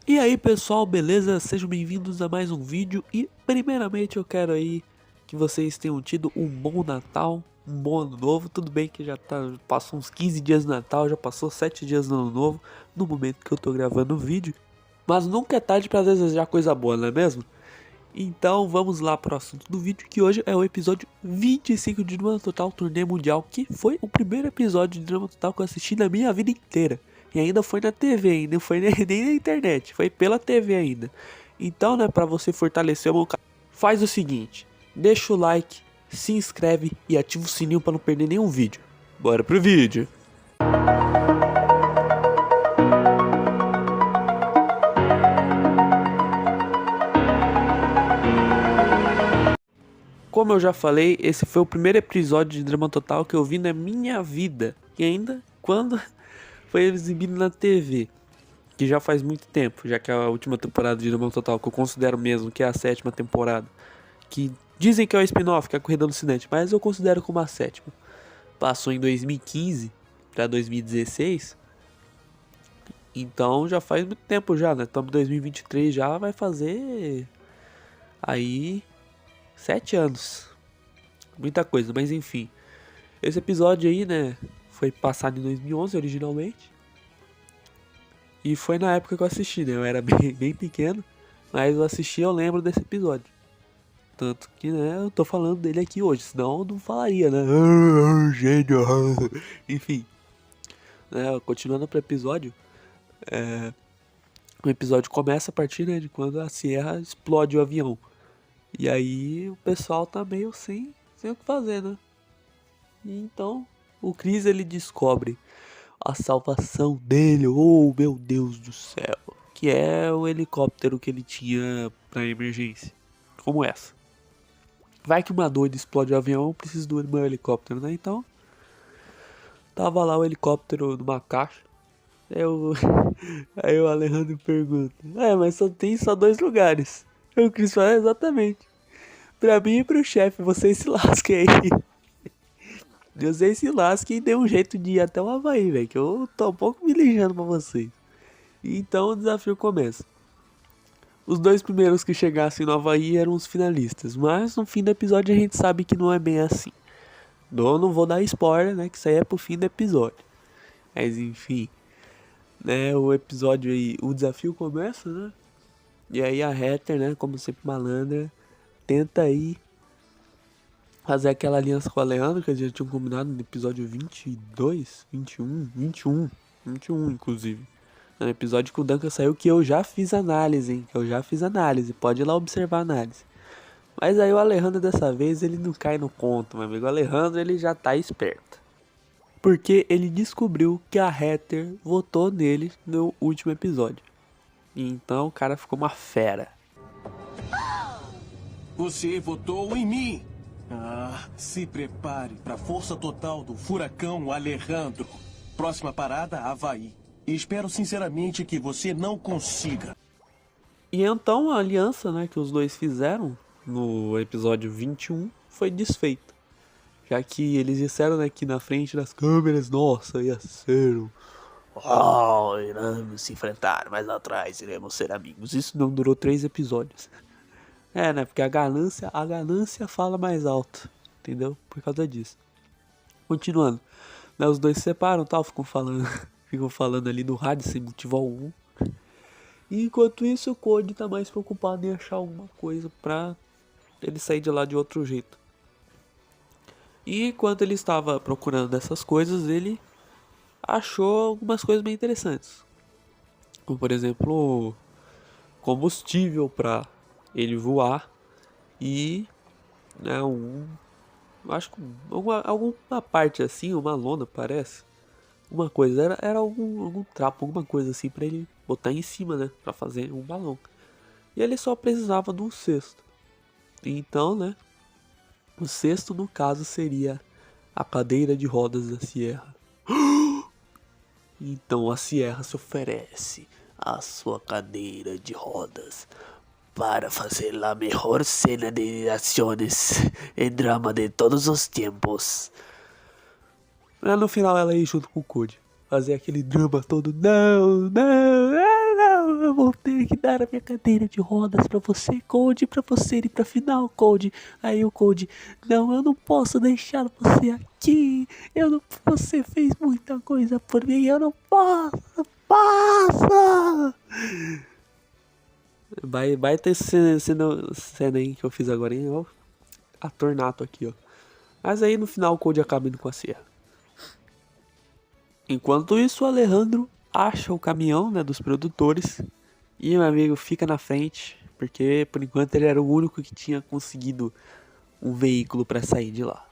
E aí pessoal, beleza? Sejam bem-vindos a mais um vídeo e primeiramente eu quero aí que vocês tenham tido um bom Natal, um bom Ano Novo. Tudo bem que passou uns 15 dias do Natal, já passou 7 dias do Ano Novo no momento que eu tô gravando o vídeo, mas nunca é tarde pra desejar coisa boa, não é mesmo? Então vamos lá pro assunto do vídeo, que hoje é o episódio 25 de Drama Total Turnê Mundial, que foi o primeiro episódio de Drama Total que eu assisti na minha vida inteira. E ainda foi na TV, ainda não foi nem na internet, foi pela TV ainda. Então, né, pra você fortalecer o meu canal, faz o seguinte, deixa o like, se inscreve e ativa o sininho pra não perder nenhum vídeo. Bora pro vídeo! Como eu já falei, esse foi o primeiro episódio de Drama Total que eu vi na minha vida. E ainda quando foi exibido na TV. Que já faz muito tempo, já que é a última temporada de Drama Total, que eu considero mesmo que é a sétima temporada. Que dizem que é o spin-off, que é a Corrida Alucinante, mas eu considero como a sétima. Passou em 2015 para 2016. Então já faz muito tempo já, né? Estamos em 2023, já vai fazer aí 7 anos. Muita coisa, mas enfim. Esse episódio aí, né, foi passado em 2011 originalmente. E foi na época que eu assisti, né? Eu era bem pequeno, mas eu assisti, eu lembro desse episódio. Tanto que, né, eu tô falando dele aqui hoje, senão eu não falaria, né? Gênio. Enfim, né, continuando pro episódio, o episódio começa a partir, né, de quando a Sierra explode o avião. E aí o pessoal tá meio sem o que fazer, né? E então o Chris ele descobre a salvação dele, oh meu Deus do céu, que é o helicóptero que ele tinha pra emergência, como essa. Vai que uma doida explode o avião, eu preciso do meu helicóptero, né? Então, tava lá o helicóptero numa caixa. Eu, aí o Alejandro pergunta: mas só tem só 2 lugares. Aí o Chris fala: exatamente. Pra mim e pro chefe, vocês se lasquem aí. Vocês se lasquem e dê um jeito de ir até o Havaí, velho. Que eu tô um pouco me ligando pra vocês. Então o desafio começa. Os 2 primeiros que chegassem no Havaí eram os finalistas. Mas no fim do episódio a gente sabe que não é bem assim. Não vou dar spoiler, né? Que isso aí é pro fim do episódio. Mas enfim, né? O episódio aí, o desafio começa, né? E aí a Heather, né? Como sempre malandra, tenta aí fazer aquela aliança com a Leandro que a gente tinha combinado no episódio 22, 21, inclusive. No episódio que o Duncan saiu, que eu já fiz análise, hein? Eu já fiz análise, pode ir lá observar a análise. Mas aí o Alejandro dessa vez, ele não cai no conto, meu amigo. O Alejandro, ele já tá esperto. Porque ele descobriu que a Heather votou nele no último episódio. E então o cara ficou uma fera. Você votou em mim. Se prepare para a força total do furacão Alejandro. Próxima parada, Havaí. E espero sinceramente que você não consiga. E então a aliança, né, que os dois fizeram no episódio 21 foi desfeita. Já que eles disseram, né, que na frente das câmeras, nossa, ia ser iremos se enfrentar, mas lá atrás iremos ser amigos. Isso não durou 3 episódios. É, né, porque a ganância fala mais alto, entendeu? Por causa disso. Continuando, né, os dois se separam, tal, ficam falando ali no rádio sem motivo algum. E enquanto isso, o Cody tá mais preocupado em achar alguma coisa pra ele sair de lá de outro jeito. E enquanto ele estava procurando essas coisas, ele achou algumas coisas bem interessantes. Como, por exemplo, combustível para ele voar e, né, acho que alguma parte assim, uma lona parece. Uma coisa, era algum trapo, alguma coisa assim para ele botar em cima, né, para fazer um balão. E ele só precisava de um cesto. Então, né, o cesto no caso seria a cadeira de rodas da Sierra. Então a Sierra se oferece a sua cadeira de rodas para fazer a melhor cena de ações em drama de todos os tempos. Pra no final ela ir junto com o Cody, fazer aquele drama todo, não, eu voltei. ter que dar a minha cadeira de rodas pra você, Cold, pra você ir pra final, Cold. Aí o Cold, não, eu não posso deixar você aqui. Você fez muita coisa por mim, eu não posso. Passa! Vai ter cena aí que eu fiz agora, hein? Ó, atornato aqui, ó. Mas aí no final o Cold acaba indo com a Sierra. Enquanto isso, o Alejandro acha o caminhão, né, dos produtores. E meu amigo fica na frente, porque por enquanto ele era o único que tinha conseguido um veículo para sair de lá.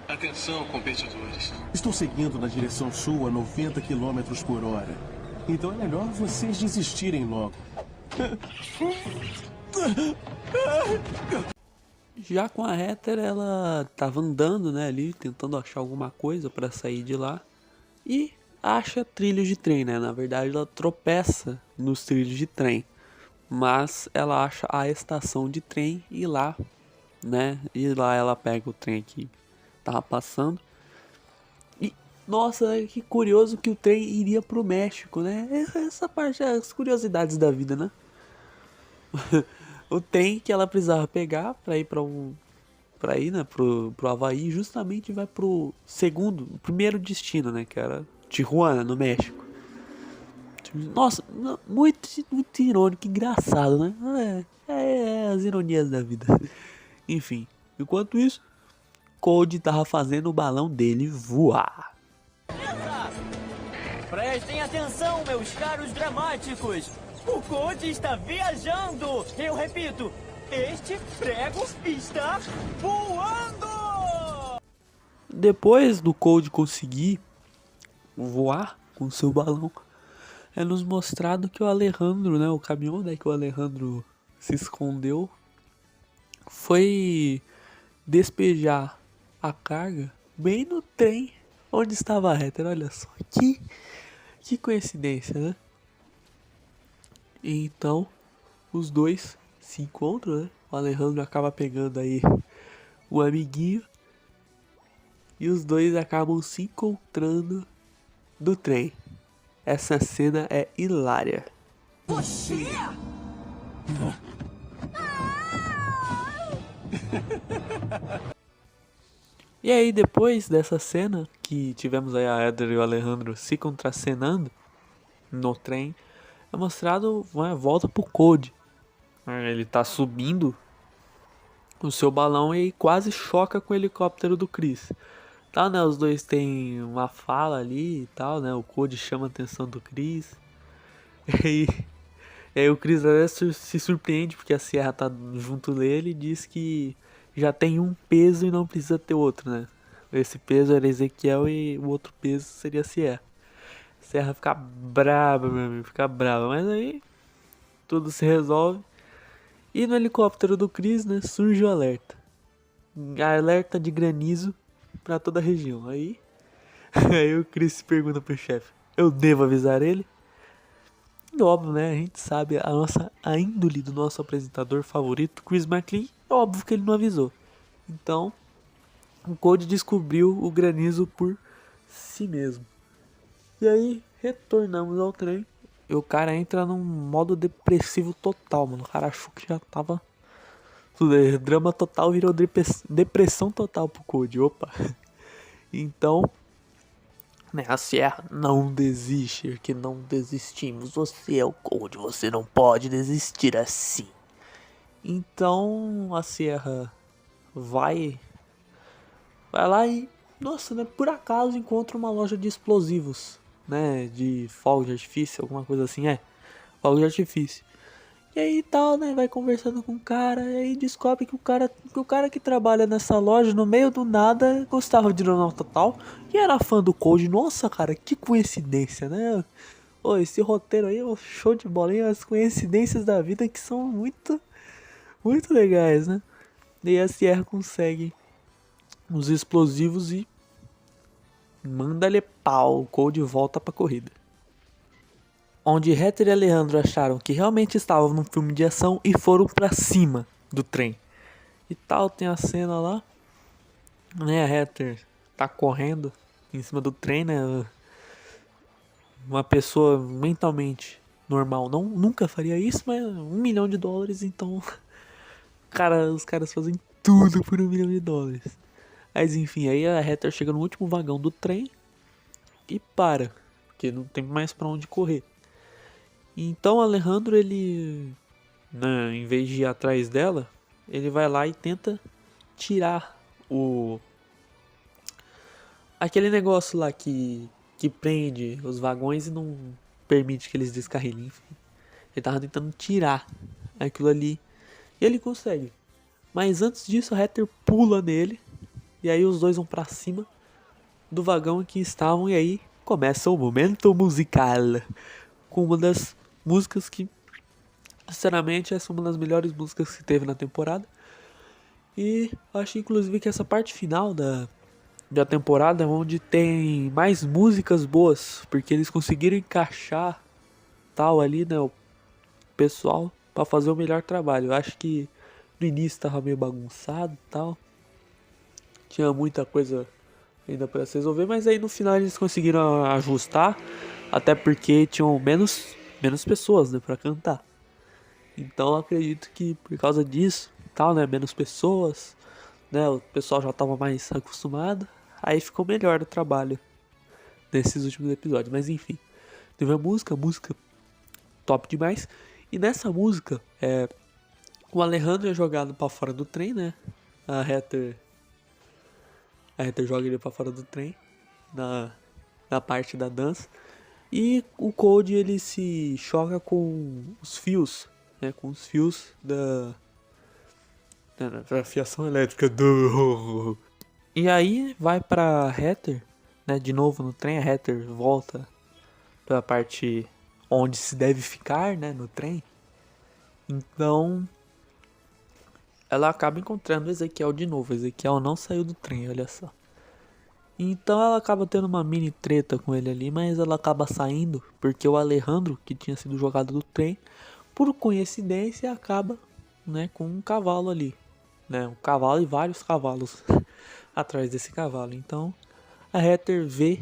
Atenção, competidores. Estou seguindo na direção sul a 90 km por hora. Então é melhor vocês desistirem logo. Já com a Heather, ela tava andando, né, ali, tentando achar alguma coisa para sair de lá. E acha trilhos de trem, né? Na verdade, ela tropeça nos trilhos de trem. Mas ela acha a estação de trem e lá, né? E lá ela pega o trem que tava passando. E, nossa, que curioso que o trem iria pro México, né? Essa parte é as curiosidades da vida, né? O trem que ela precisava pegar pra ir pra ir, né, pro Havaí, justamente vai pro primeiro destino, né, que era Tijuana, no México. Nossa, muito irônico, engraçado, né? É as ironias da vida. Enfim, enquanto isso, Cold tava fazendo o balão dele voar. Prestem atenção, meus caros dramáticos. O Cold está viajando. Eu repito, este prego está voando! Depois do Cold conseguir voar com seu balão, é nos mostrado que o Alejandro, né, o caminhão, né, que o Alejandro se escondeu, foi despejar a carga bem no trem onde estava a Heather. Olha só, que coincidência, né? E então, os dois se encontram, né? O Alejandro acaba pegando aí o amiguinho e os dois acabam se encontrando no trem. Essa cena é hilária. Você? E aí, depois dessa cena, que tivemos aí a Heather e o Alejandro se contracenando no trem, é mostrado uma volta pro Cold. Ele tá subindo o seu balão e quase choca com o helicóptero do Chris. Tá, né? Os dois têm uma fala ali e tal, né? O Cold chama a atenção do Chris. E aí o Chris até se surpreende porque a Sierra tá junto dele e diz que já tem um peso e não precisa ter outro, né? Esse peso era Ezequiel e o outro peso seria a Sierra. A Sierra fica brava, meu amigo, fica brava. Mas aí tudo se resolve. E no helicóptero do Chris, né, surge o alerta. Alerta de granizo pra toda a região. Aí o Chris pergunta pro chefe: eu devo avisar ele? E óbvio, né? A gente sabe a índole do nosso apresentador favorito, Chris McLean. É óbvio que ele não avisou. Então, o Cold descobriu o granizo por si mesmo. E aí, retornamos ao trem. E o cara entra num modo depressivo total, mano. O cara achou que já tava tudo aí. Drama total virou depressão total pro Cold. Opa. Então, né, a Sierra não desiste, porque não desistimos. Você é o Cold, você não pode desistir assim. Então a Sierra vai lá e, nossa, né, por acaso encontra uma loja de explosivos, né, de fogo de artifício, alguma coisa assim, fogo de artifício. E aí tal, né, vai conversando com o cara e aí descobre que o cara que trabalha nessa loja, no meio do nada, gostava de Jornal Total e era fã do Cold. Nossa, cara, que coincidência, né? Ô, esse roteiro aí é um show de bola, hein? As coincidências da vida que são muito, muito legais, né? E a Sierra consegue os explosivos e manda-lhe pau. O Cold volta pra corrida. Onde Heather e Alejandro acharam que realmente estavam num filme de ação e foram pra cima do trem. E tal, tem a cena lá, né, a Heather tá correndo em cima do trem, né, uma pessoa mentalmente normal nunca faria isso, mas $1 milhão, então os caras fazem tudo por $1 milhão. Mas enfim, aí a Heather chega no último vagão do trem e para, porque não tem mais pra onde correr. Então o Alejandro, ele, né, em vez de ir atrás dela, ele vai lá e tenta tirar aquele negócio lá que prende os vagões e não permite que eles descarrilhem. Enfim. Ele tava tentando tirar aquilo ali e ele consegue. Mas antes disso, a Heather pula nele e aí os dois vão pra cima do vagão em que estavam e aí começa o momento musical com uma das músicas que, sinceramente, essa é uma das melhores músicas que teve na temporada. E acho inclusive que essa parte final da temporada é onde tem mais músicas boas, porque eles conseguiram encaixar tal ali, né, o pessoal pra fazer o melhor trabalho. Eu acho que no início tava meio bagunçado e tal, tinha muita coisa ainda pra se resolver, mas aí no final eles conseguiram ajustar, até porque tinham menos pessoas, né, pra cantar. Então eu acredito que por causa disso, tal, né, menos pessoas, né, o pessoal já tava mais acostumado, aí ficou melhor o trabalho nesses últimos episódios. Mas enfim, teve a música top demais. E nessa música, o Alejandro é jogado pra fora do trem, né? A Heather joga ele pra fora do trem, na parte da dança. E o Cody, ele se choca com os fios, né? Com os fios da fiação elétrica do... E aí vai pra Heather, né? De novo no trem, a Heather volta pra parte onde se deve ficar, né? No trem. Então ela acaba encontrando o Ezequiel de novo. O Ezequiel não saiu do trem, olha só. Então ela acaba tendo uma mini treta com ele ali, mas ela acaba saindo porque o Alejandro, que tinha sido jogado do trem, por coincidência acaba, né, com um cavalo ali, né, um cavalo e vários cavalos atrás desse cavalo. Então a Heather vê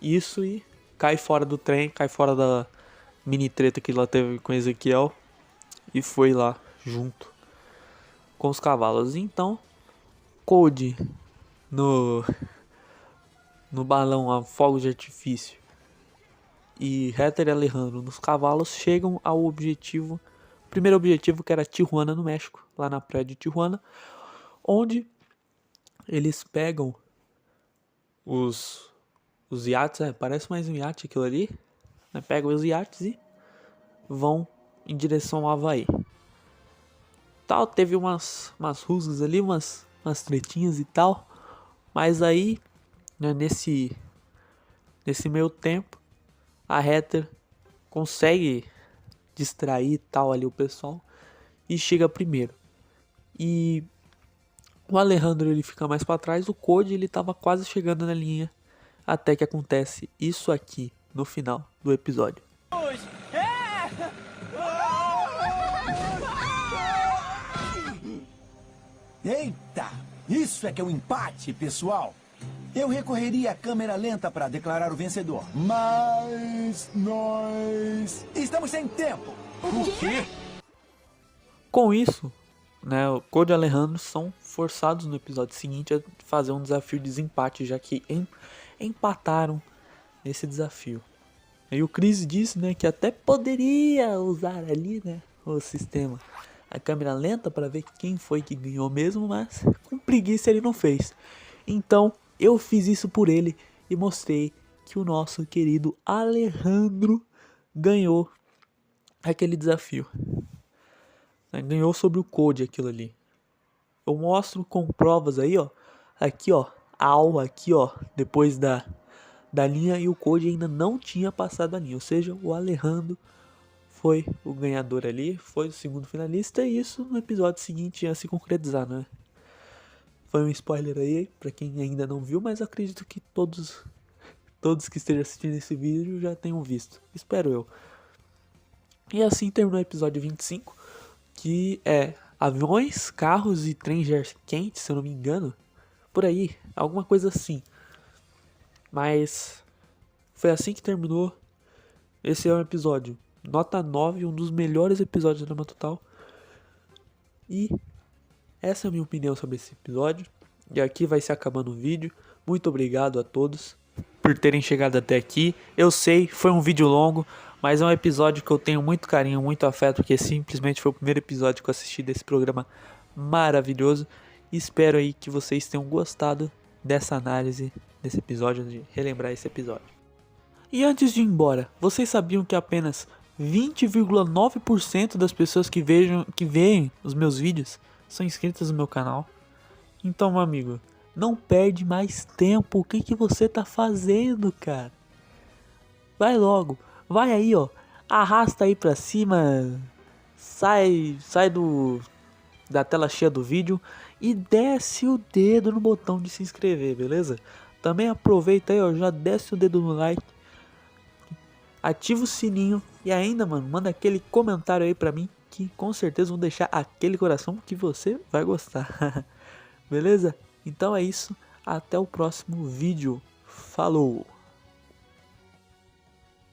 isso e cai fora do trem, cai fora da mini treta que ela teve com Ezequiel e foi lá junto com os cavalos. Então Cody no balão a fogo de artifício e Heather e Alejandro nos cavalos chegam ao objetivo, o primeiro objetivo, que era Tijuana, no México, lá na praia de Tijuana, onde eles pegam os iates, parece mais um iate aquilo ali, né? Pegam os iates e vão em direção ao Havaí. Tal, teve umas rusgas ali, umas tretinhas e tal, mas aí, né, nesse meio tempo, a Heather consegue distrair tal ali o pessoal e chega primeiro. E o Alejandro, ele fica mais para trás, o Cody, ele tava quase chegando na linha, até que acontece isso aqui no final do episódio. Eita, isso é que é um empate, pessoal. Eu recorreria à câmera lenta para declarar o vencedor. Mas nós estamos sem tempo. O quê? Com isso, né, o Cody e o Alejandro são forçados no episódio seguinte a fazer um desafio de desempate, já que empataram esse desafio. E o Chris disse, né, que até poderia usar ali, né, o sistema, a câmera lenta para ver quem foi que ganhou mesmo, mas com preguiça ele não fez. Então eu fiz isso por ele e mostrei que o nosso querido Alejandro ganhou aquele desafio. Ganhou sobre o Cody aquilo ali. Eu mostro com provas aí, ó. Aqui, ó. Aqui, ó. Depois da linha, e o Cody ainda não tinha passado a linha. Ou seja, o Alejandro foi o ganhador ali. Foi o segundo finalista. E isso no episódio seguinte ia se concretizar, né? Foi um spoiler aí pra quem ainda não viu. Mas acredito que todos que estejam assistindo esse vídeo já tenham visto. Espero eu. E assim terminou o episódio 25. Que é aviões, carros e trens de ar quente, se eu não me engano. Por aí, alguma coisa assim. Mas foi assim que terminou. Esse é um episódio nota 9, um dos melhores episódios do Drama Total. E essa é a minha opinião sobre esse episódio. E aqui vai se acabando o vídeo. Muito obrigado a todos por terem chegado até aqui. Eu sei, foi um vídeo longo, mas é um episódio que eu tenho muito carinho, muito afeto, porque simplesmente foi o primeiro episódio que eu assisti desse programa maravilhoso. E espero aí que vocês tenham gostado dessa análise, desse episódio, de relembrar esse episódio. E antes de ir embora, vocês sabiam que apenas 20,9% das pessoas que veem os meus vídeos são inscritas no meu canal? Então, meu amigo, não perde mais tempo. O que você tá fazendo, cara? Vai logo, vai aí, ó, arrasta aí pra cima, sai da tela cheia do vídeo e desce o dedo no botão de se inscrever, beleza? Também aproveita aí, ó, já desce o dedo no like, ativa o sininho e ainda, mano, manda aquele comentário aí pra mim que com certeza vão deixar aquele coração que você vai gostar. Beleza? Então é isso, até o próximo vídeo. Falou!